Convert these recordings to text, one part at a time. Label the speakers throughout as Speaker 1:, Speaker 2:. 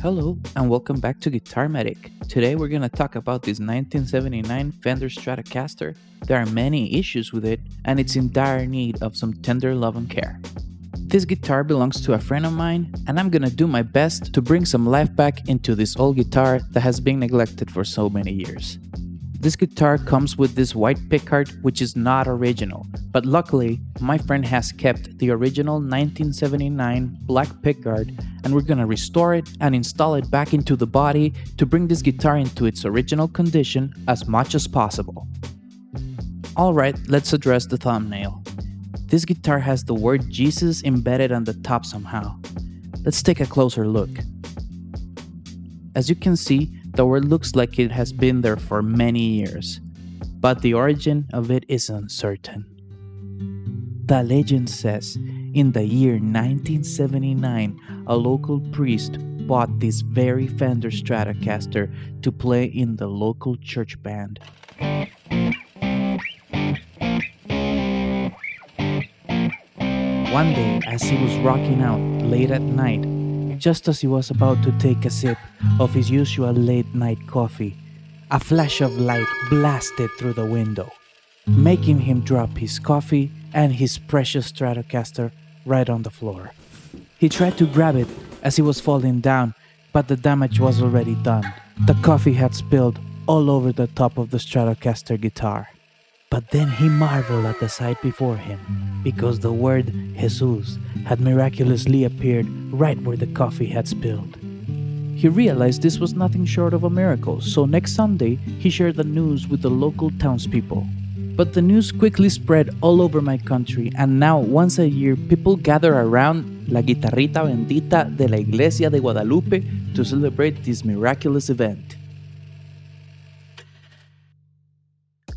Speaker 1: Hello and welcome back to Guitar Medic. Today we're gonna talk about this 1979 Fender Stratocaster. There are many issues with it and it's in dire need of some tender love and care. This guitar belongs to a friend of mine and I'm gonna do my best to bring some life back into this old guitar that has been neglected for so many years. This guitar comes with this white pickguard which is not original, but luckily my friend has kept the original 1979 black pickguard and we're gonna restore it and install it back into the body to bring this guitar into its original condition as much as possible. Alright, let's address the thumbnail. This guitar has the word Jesus embedded on the top somehow. Let's take a closer look. As you can see, the word looks like it has been there for many years, but the origin of it is uncertain. The legend says, in the year 1979, a local priest bought this very Fender Stratocaster to play in the local church band. One day, as he was rocking out late at night, just as he was about to take a sip of his usual late-night coffee, a flash of light blasted through the window, making him drop his coffee and his precious Stratocaster right on the floor. He tried to grab it as he was falling down, but the damage was already done. The coffee had spilled all over the top of the Stratocaster guitar. But then he marveled at the sight before him, because the word Jesus had miraculously appeared right where the coffee had spilled. He realized this was nothing short of a miracle, so next Sunday he shared the news with the local townspeople. But the news quickly spread all over my country, and now once a year people gather around La Guitarrita Bendita de la Iglesia de Guadalupe to celebrate this miraculous event.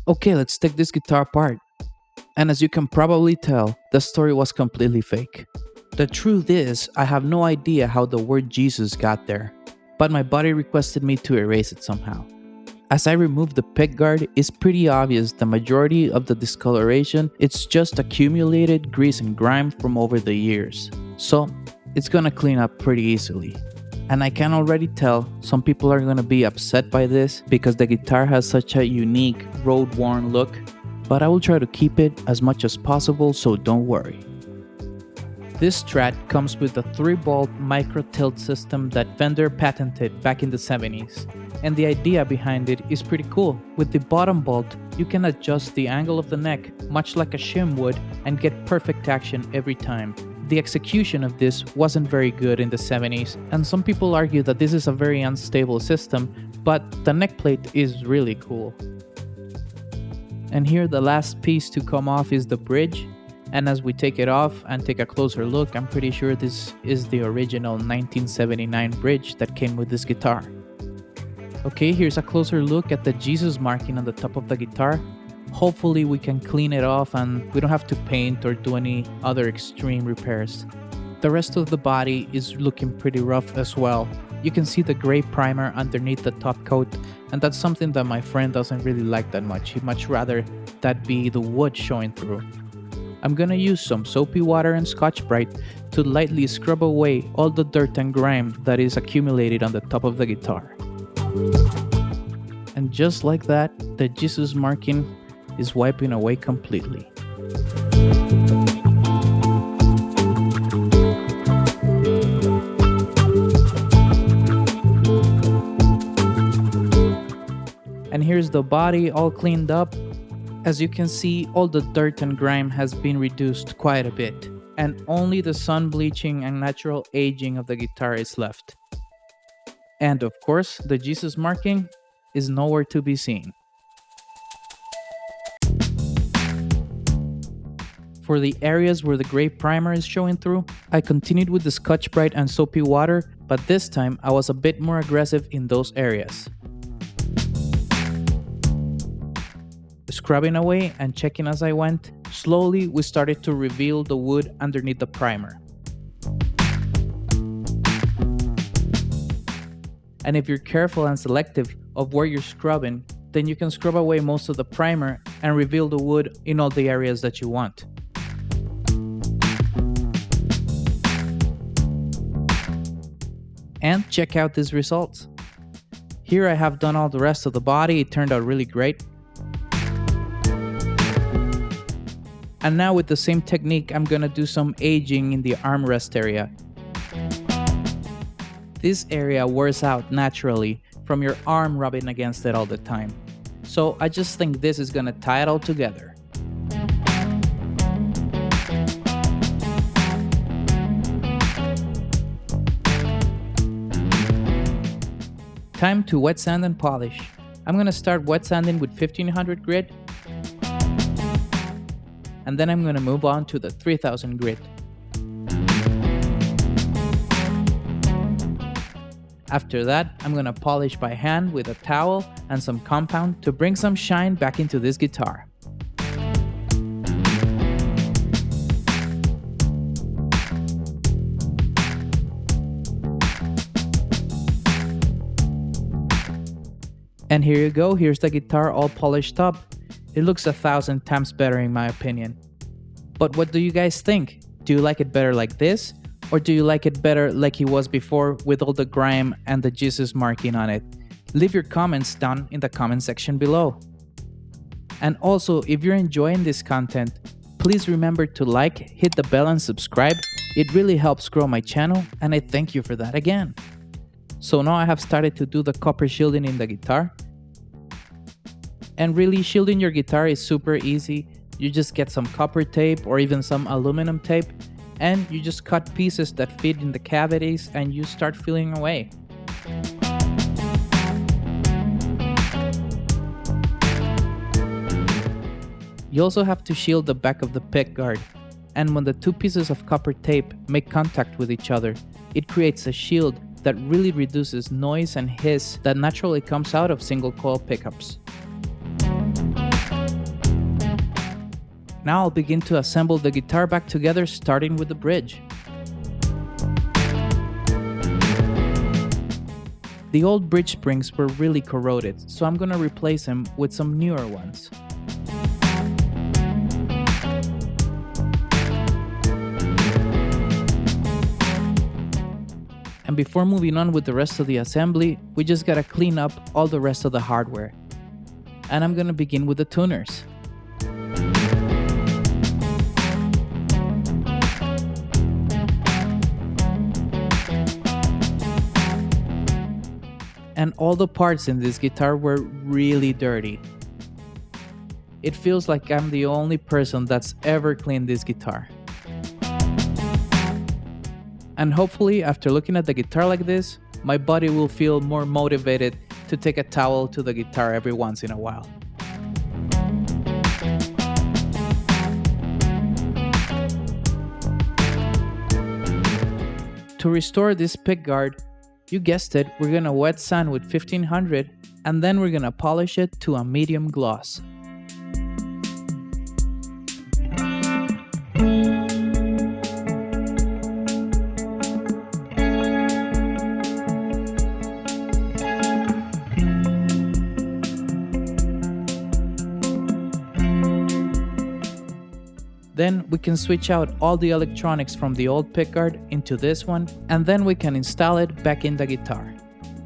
Speaker 1: Okay, let's take this guitar apart. And as you can probably tell, the story was completely fake. The truth is, I have no idea how the word Jesus got there, but my body requested me to erase it somehow. As I removed the pickguard, it's pretty obvious the majority of the discoloration it's just accumulated grease and grime from over the years. So, it's gonna clean up pretty easily. And I can already tell some people are gonna be upset by this because the guitar has such a unique road-worn look, but I will try to keep it as much as possible, so don't worry. This Strat comes with a 3-bolt micro tilt system that Fender patented back in the 70s. And the idea behind it is pretty cool. With the bottom bolt, you can adjust the angle of the neck, much like a shim would, and get perfect action every time. The execution of this wasn't very good in the 70s, and some people argue that this is a very unstable system, but the neck plate is really cool. And here the last piece to come off is the bridge, and as we take it off and take a closer look, I'm pretty sure this is the original 1979 bridge that came with this guitar. Okay, here's a closer look at the Jesus marking on the top of the guitar. Hopefully we can clean it off and we don't have to paint or do any other extreme repairs. The rest of the body is looking pretty rough as well. You can see the gray primer underneath the top coat, and that's something that my friend doesn't really like that much. He'd much rather that be the wood showing through. I'm gonna use some soapy water and Scotch-Brite to lightly scrub away all the dirt and grime that is accumulated on the top of the guitar. And just like that, the Jesus marking is wiping away completely. And here's the body all cleaned up. As you can see, all the dirt and grime has been reduced quite a bit, and only the sun bleaching and natural aging of the guitar is left. And of course, the Jesus marking is nowhere to be seen. For the areas where the gray primer is showing through, I continued with the Scotch-Brite and soapy water, but this time I was a bit more aggressive in those areas. Scrubbing away and checking as I went, slowly we started to reveal the wood underneath the primer. And if you're careful and selective of where you're scrubbing, then you can scrub away most of the primer and reveal the wood in all the areas that you want. And check out these results. Here I have done all the rest of the body, it turned out really great. And now with the same technique, I'm gonna do some aging in the armrest area. This area wears out naturally from your arm rubbing against it all the time. So I just think this is gonna tie it all together. Time to wet sand and polish. I'm gonna start wet sanding with 1500 grit. And then I'm gonna move on to the 3000 grit. After that, I'm gonna polish by hand with a towel and some compound to bring some shine back into this guitar. And here you go, here's the guitar all polished up. It looks 1,000 times better in my opinion. But what do you guys think? Do you like it better like this? Or do you like it better like it was before with all the grime and the Jesus marking on it? Leave your comments down in the comment section below. And also, if you're enjoying this content, please remember to like, hit the bell and subscribe. It really helps grow my channel and I thank you for that again. So now I have started to do the copper shielding in the guitar. And really, shielding your guitar is super easy. You just get some copper tape or even some aluminum tape and you just cut pieces that fit in the cavities and you start filling away. You also have to shield the back of the pick guard. And when the two pieces of copper tape make contact with each other, it creates a shield that really reduces noise and hiss that naturally comes out of single coil pickups. Now I'll begin to assemble the guitar back together, starting with the bridge. The old bridge springs were really corroded, so I'm gonna replace them with some newer ones. And before moving on with the rest of the assembly, we just gotta clean up all the rest of the hardware. And I'm gonna begin with the tuners. And all the parts in this guitar were really dirty. It feels like I'm the only person that's ever cleaned this guitar. And hopefully, after looking at the guitar like this, my body will feel more motivated to take a towel to the guitar every once in a while. To restore this pick guard, you guessed it, we're gonna wet sand with 1500 and then we're gonna polish it to a medium gloss. Then we can switch out all the electronics from the old pickguard into this one, and then we can install it back in the guitar.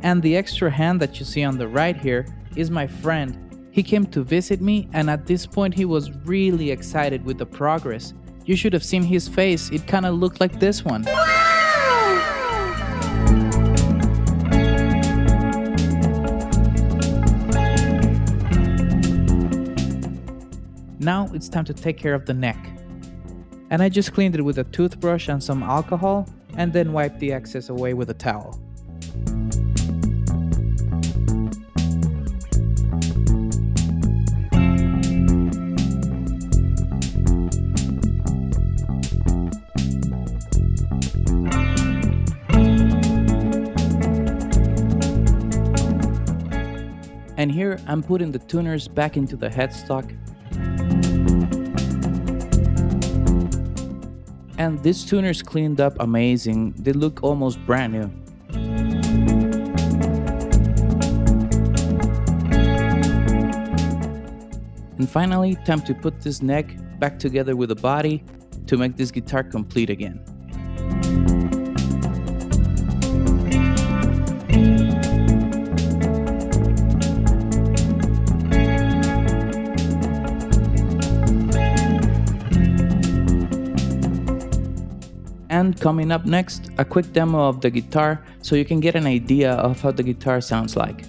Speaker 1: And the extra hand that you see on the right here is my friend. He came to visit me, and at this point he was really excited with the progress. You should have seen his face, it kinda looked like this one. Now it's time to take care of the neck. And I just cleaned it with a toothbrush and some alcohol, and then wiped the excess away with a towel. And here I'm putting the tuners back into the headstock. And these tuners cleaned up amazing, they look almost brand new. And finally, time to put this neck back together with the body to make this guitar complete again. And coming up next, a quick demo of the guitar so you can get an idea of how the guitar sounds like.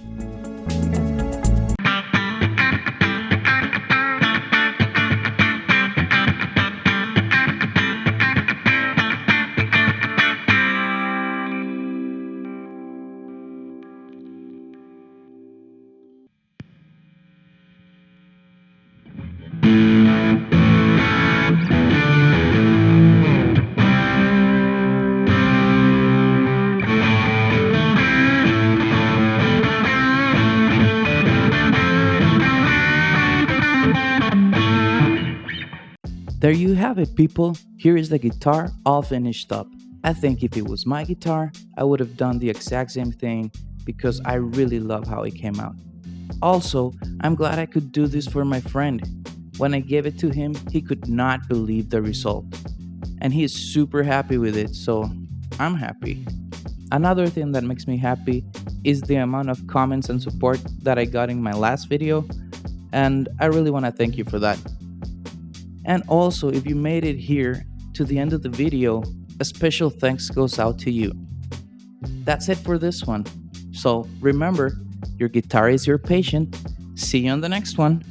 Speaker 1: There you have it, people. Here is the guitar all finished up. I think if it was my guitar, I would have done the exact same thing because I really love how it came out. Also, I'm glad I could do this for my friend. When I gave it to him, he could not believe the result. And he is super happy with it, so I'm happy. Another thing that makes me happy is the amount of comments and support that I got in my last video, and I really want to thank you for that. And also, if you made it here to the end of the video, a special thanks goes out to you. That's it for this one. So remember, your guitar is your patient. See you on the next one.